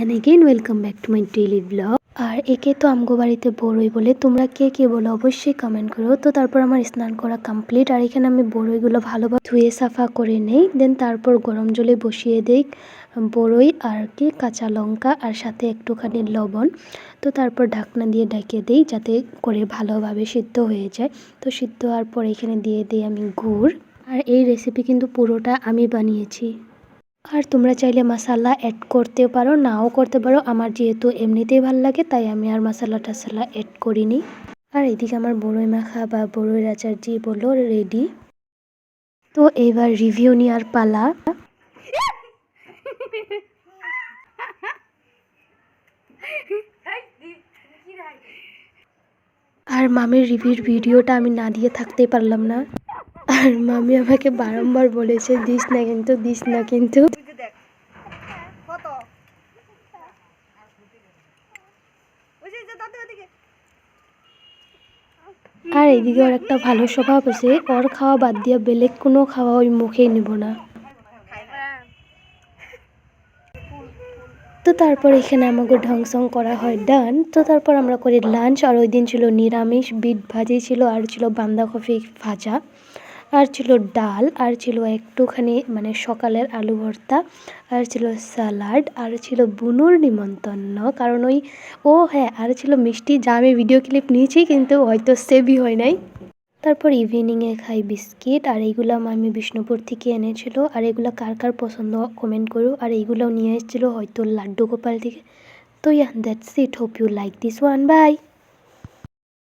And again welcome back to my daily blog. আর একে তো আমগো বাড়িতে বড়ই বলে, তোমরা কে কে বলো অবশ্যই কমেন্ট করো। তো তারপর আমার স্নান করা কমপ্লিট, আর এখানে আমি বড়ইগুলো ভালোভাবে ধুয়ে সাফা করে নেই। দেন তারপর গরম জলে বসিয়ে দেই বড়ই আর কি কাঁচা লঙ্কা আর সাথে একটুখানি লবণ। তো তারপর ঢাকনা দিয়ে ঢেকে দেই যাতে করে ভালোভাবে সিদ্ধ হয়ে যায়। তো সিদ্ধ হওয়ার পর এখানে দিয়ে দিই আমি গুড়। আর এই রেসিপি কিন্তু পুরোটা আমি বানিয়েছি। আর তোমরা চাইলে মশলা অ্যাড করতেও পারো, নাও করতে পারো। আমার যেহেতু এমনিতেই ভালো লাগে তাই আমি আর মশলা টশলা অ্যাড করিনি। আর এদিকে আমার বড়ই মাখা বা বড়ইয়ের আচার যে বললো রেডি। তো এবার রিভিউ নেওয়ার পালা। আর মামির রিভিউর ভিডিওটা আমি না দিয়ে থাকতেই পারলাম না। আর মামি আমাকে বারংবার বলেছে দিস না কিন্তু, দিস না কিন্তু। আর এইদিকে ওর একটা ভালো স্বভাব আছে, ওর খাওয়া বাদ দিয়ে বেলেগ কোনো খাওয়া ওই মুখেই নিব না। তো তারপর এখানে আমাকে ঢংসং করা হয় ডান। তো তারপর আমরা করি লাঞ্চ। আর ওই দিন ছিল নিরামিষ, বিট ভাজি ছিল, আর ছিল বাঁধাকপি ভাজা, আর ছিল ডাল, আর ছিল একটুখানি মানে সকালের আলু ভর্তা, আর ছিল স্যালাড, আর ছিল বুনুর নিমন্ত্রণ। কারণ হ্যাঁ, আর ছিল মিষ্টি, যা আমি ভিডিও ক্লিপ নিয়েছি কিন্তু হয়তো সেভই হয় নাই। তারপর ইভিনিংয়ে খাই বিস্কিট। আর এইগুলো আমি বিষ্ণুপুর থেকে এনেছিল। আর এগুলো কার কার পছন্দ কমেন্ট করো। আর এইগুলোও নিয়ে এসেছিলো হয়তো লাড্ডু গোপাল থেকে। তো that's it, hope you like this one, by.